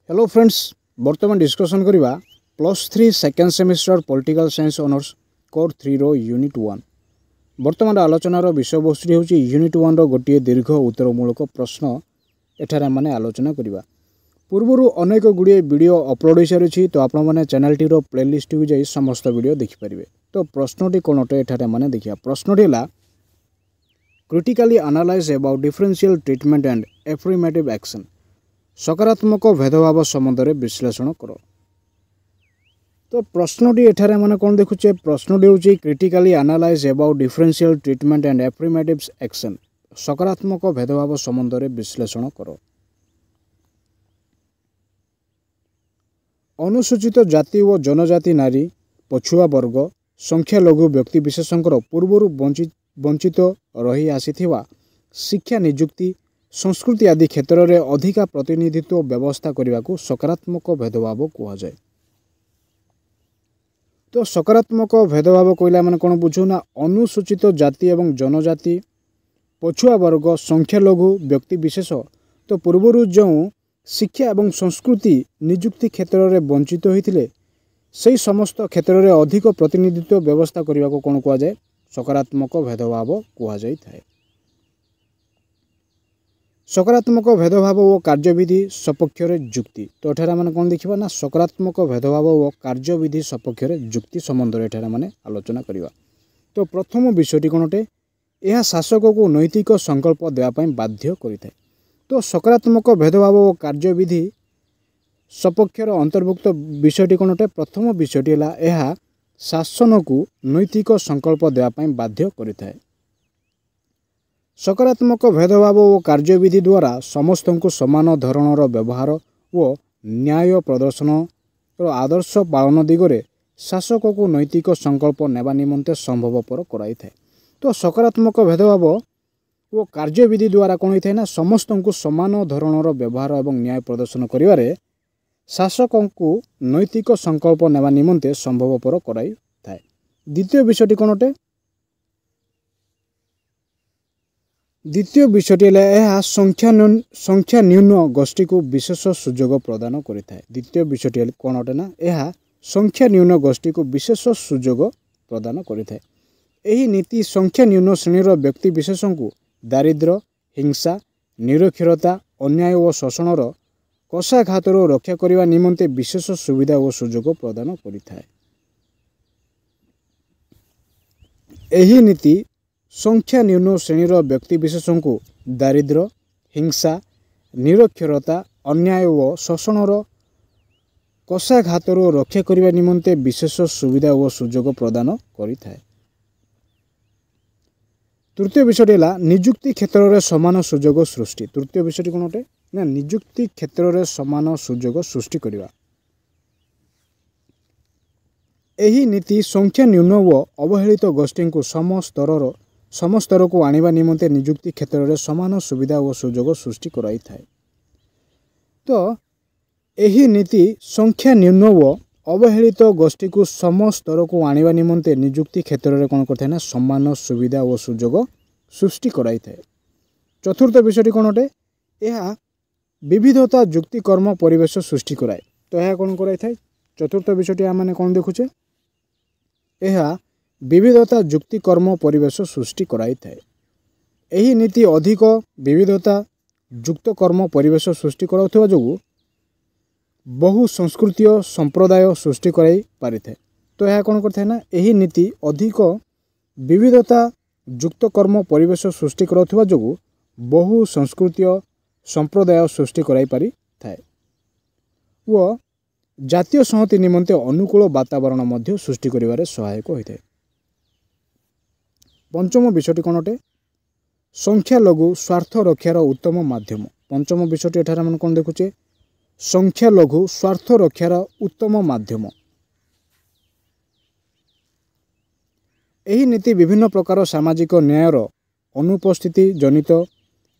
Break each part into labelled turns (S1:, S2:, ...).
S1: Hello friends, बर्तमान discussion करिबा +3 second semester political science honours core 3 रो unit 1। बर्तमान आलोचनार विषय वस्तु होची यूनिट 1 रो गोटे दीर्घ उत्तरमूलक प्रश्न एठारे माने आलोचना करिबा। पूर्वरु अनेक गुड़िए वीडियो अपलोड हो सारी तो आपण माने चैनल टी रो प्लेलिस्ट को जाई समस्त वीडियो देखि परिबे। तो प्रश्नटी कोनटे एठारे माने देखिया। प्रश्नटी हला critically analyse about differential treatment and affirmative action. सकारात्मक भेदभाव संबंध में विश्लेषण कर। तो प्रश्नटी एठारे माने कौन देखुचे, प्रश्नटी होची critically analyse about differential treatment and affirmative action. सकारात्मक भेदभाव संबंध में विश्लेषण कर। अनुसूचित जाति व जनजाति नारी पछुआ वर्ग संख्यालघु व्यक्ति विशेषकर पूर्वर वंचित रही आसीथिवा शिक्षा नियुक्ति संस्कृति आदि क्षेत्र में अधिका प्रतिनिधित्व व्यवस्था करने को सकारात्मक भेदभाव कह जाए। तो सकारात्मक भेदभाव कहला माने कौन बुझुना, अनुसूचित जाति एवं जनजाति पछुआ वर्ग संख्यालघु व्यक्ति विशेष तो पूर्वर जो शिक्षा एवं संस्कृति नियुक्ति क्षेत्र में वंचित होते से समस्त क्षेत्र में अधिक प्रतिनिधित्व व्यवस्था करने को कौन कह जाए, सकारात्मक भेदभाव कह जाए। सकारात्मक भेदभाव और कार्यविधि सपक्ष जुक्ति। तो एठारे माने कौन देखिबा ना, सकारात्मक भेदभाव और कार्यविधि सपक्ष जुक्ति संबंध में एठारे माने आलोचना करिबा। तो प्रथम विषयटी कोनटे, यह शासक को नैतिक संकल्प देवाई बाध्य करिथाय। तो सकारात्मक भेदभाव और कार्यविधि सपक्षर अंतर्भुक्त विषयटी कोनटे, प्रथम विषयटी हला यह शासन को नैतिक संकल्प देवाई बाध्य करिथाय। सकारात्मक भेदभाव और कार्यविधि द्वारा समस्त को समान धरणर व्यवहार और न्याय प्रदर्शन और आदर्श पालन दिगरे शासक को नैतिक संकल्प नेबा निमंते संभवपर कराई थाए। तो सकारात्मक भेदभाव और कार्यविधि द्वारा कौन होता है ना, समस्त को समान धरणर व्यवहार और न्याय प्रदर्शन करिवारे शासक को नैतिक संकल्प नेबा निमंते संभवपर कराई थाए। द्वितीय विषयटी कोनटे, द्वितीय विषयटी संख्या न्यून गोष्ठी को विशेष सुजोग प्रदान करिथाय। द्वितीय विषयटी कौन अटे ना, यह संख्या न्यून गोष्ठी को विशेष सुजोग प्रदान करिथाय। एही नीति संख्या न्यून श्रेणीर व्यक्ति विशेष को दारिद्र्य हिंसा निरक्षरता अन्याय और शोषणर कषाघातर रक्षा करने निमंते विशेष सुविधा और सुजोग प्रदान करिथाय। एही नीति संख्या न्यून श्रेणीर व्यक्ति विशेष को दारिद्र्य हिंसा निरक्षरता अन्याय और शोषणर कषाघातर रक्षा करने निमंते विशेष सुविधा और सुजोग प्रदान करिथाय। तृतीय विषयटी है नियुक्ति क्षेत्र में समान सुजोग सृष्टि। तृतीय विषयटी कौन अटे ना, नियुक्ति क्षेत्र में समान सुजोग सृष्टि करवा। एही नीति संख्या न्यून व अवहेलित गोष्ठी को समस्तर को आनिबा निमंते नियुक्ति क्षेत्र में समान सुविधा और सुजोग सृष्टि कराई थाए। तो एही नीति संख्या न्यून व अवहेलित गोष्ठी को समस्तर को आनिबा निमंते नियुक्ति क्षेत्र में कौन करता है ना, समान सुविधा और सुजोग सृष्टि कराई थाए। चतुर्थ विषयटी कौन अटे, यह विविधता जुक्ति कर्म परिवेश सृष्टि कराए। तो यह कौन कराई थाए, चतुर्थ विषयटी आम कौन देखुचे, यह विविधता जुक्ति कर्म परिवेश सृष्टि कराई थाए। एही नीति अधिक विविधता जुक्त कर्म परिवेश सृष्टि कराउथबा जोगु बहु संस्कृतीय संप्रदाय सृष्टि कराई पारिथाए। तो यह कौन करता है ना, एही नीति अधिक विविधता जुक्त कर्म परिवेश सृष्टि कराउथबा जोगु बहु संस्कृतीय संप्रदाय सृष्टि कराई पारिथाए व जातीय संहति निमंते अनुकूल वातावरण मध्य सृष्टि करिवारे सहायक होइथाए। पंचम विषयटी कौन अटे, संख्यालघु स्वार्थ रक्षार उत्तम माध्यम। पंचम विषयटी एठारे मन कौन देखुचे, संख्यालघु स्वार्थ रक्षार उत्तम माध्यम। एही नीति विभिन्न प्रकार सामाजिक न्यायर अनुपस्थिति जनित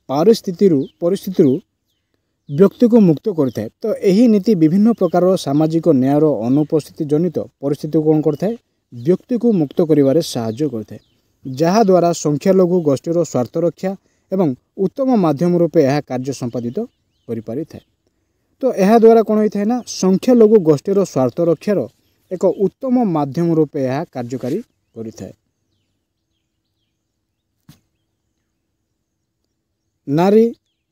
S1: परिस्थिति व्यक्ति को मुक्त करता है। तो यही नीति विभिन्न प्रकार सामाजिक न्यायर अनुपस्थिति जनित परिस्थिति को कौन करता है, व्यक्ति को मुक्त करिवारे साहाय्य करता है, जहा द्वारा संख्यालघु गोष्ठीर स्वार्थ रक्षा एवं उत्तम माध्यम रूपे यह कार्य संपादित करि पारि थाए। तो यह द्वारा कौन होता है ना संख्यालघु गोष्ठीर स्वार्थ रक्षार एक उत्तम माध्यम रूपे यह कार्यकारी करिଥାଏ। नारी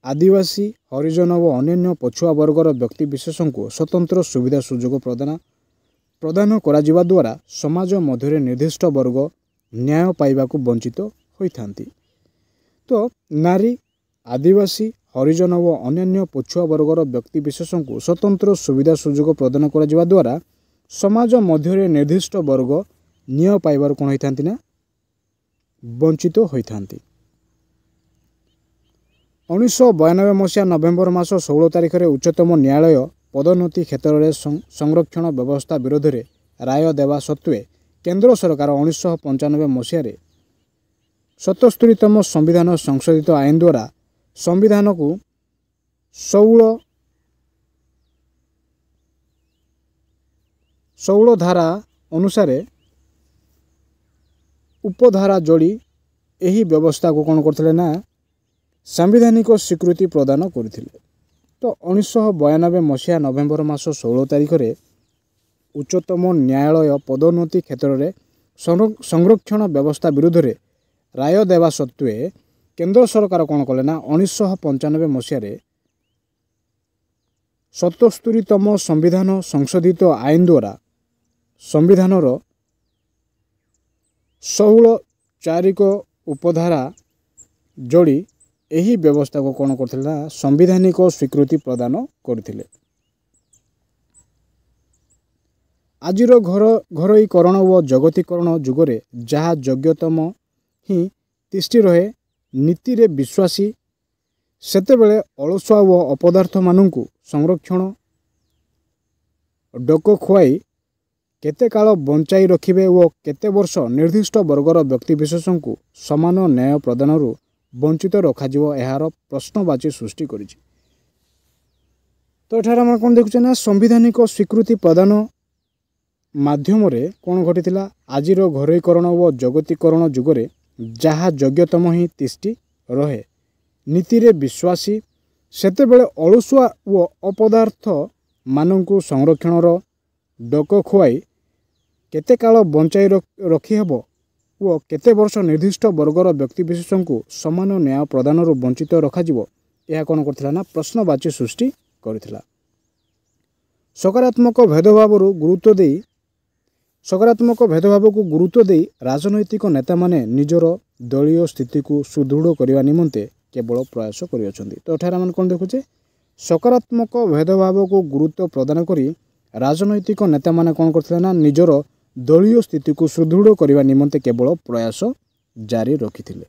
S1: आदिवासी हरिजन और अन्य पछुआ वर्गर व्यक्तिविशेष को स्वतंत्र सुविधा सुजोग प्रदान करा जिबा द्वारा समाज मध्य निर्दिष्ट वर्ग न्याय पाइबाकू वंचित होइथांती। तो नारी आदिवासी हरिजन और अन्य पछुआ वर्गर व्यक्तिविशेष को स्वतंत्र सुविधा सुजोग प्रदान करा जिबा द्वारा समाज मध्य निर्दिष्ट वर्ग न्याय पाइबार कौन होइथांती ना वंचित होइथांती। 1992 मसीहा नवेम्बर मास 16 तारिख में उच्चतम न्यायालय पदोन्नति क्षेत्र में संरक्षण व्यवस्था विरोध में राय देवा सत्वे केंद्र सरकार 1995 मसीह 77तम संविधान संशोधित आईन द्वारा संविधान को 16 धारा अनुसार उपधारा जोड़ी यही व्यवस्था को कौन करथिले ना संवैधानिक स्वीकृति प्रदान करथिले। तो 1992 मसीहा नवेम्बर मास 16 तारिख में उच्चतम न्यायालय पदोन्नति क्षेत्र में संरक्षण व्यवस्था विरोध में राय देवा सत्वे केंद्र सरकार कौन कले ना 1995 मसीह 77तम संविधान संशोधित आईन द्वारा संविधान 16(4) उपधारा जोड़ी यही व्यवस्था को कौन करथिले ना संवैधानिक स्वीकृति प्रदान करथिले। आजिर घरोईकरण और जगतीकरण जुगरे जहाँ योग्यतम ही तिष्ठि रहे नीति रे विश्वासी सेतेबेले अलसुआ व अपदार्थ मानू संरक्षण डोक खुआई केते काल बंचाई रखिबे और केते वर्ष निर्दिष्ट वर्गर व्यक्तिविशेष को समान न्याय प्रदान वंचित रखाजिव एहार प्रश्नवाची सृष्टि करिछि। तो एठार हम कौन देखुचे ना संवैधानिक स्वीकृति प्रदान माध्यम रे कौन घटिथिला आजिर घरोईकरण और जगतीकरण जुगरे जहाँ योग्यतम ही तिष्ठि रहे नीति रे विश्वासी सेतेबेले अलसुआ व अपदार्थ मानू संरक्षणर डोक खुआई केते काल बंचाई रखी हेबो और केते वर्ष निर्दिष्ट वर्गर व्यक्तिविशेष को समान न्याय प्रदान वंचित रखाजिवो यह कौन करथिला ना प्रश्नवाची सृष्टि करथिला। सकारात्मक भेदभाव को गुरुत्व दे राजनैतिक नेता माने निजर दलीय स्थिति को सुदृढ़ करने निमंते केवल प्रयास करियछन्ति। तो एठार हम कौन देखुचे सकारात्मक भेदभाव को गुरुत्व प्रदान करी राजनैतिक नेता माने कौन करथिले ना निजर दलीय स्थिति को सुदृढ़ करने निमंते केवल प्रयास जारी रखिथिले।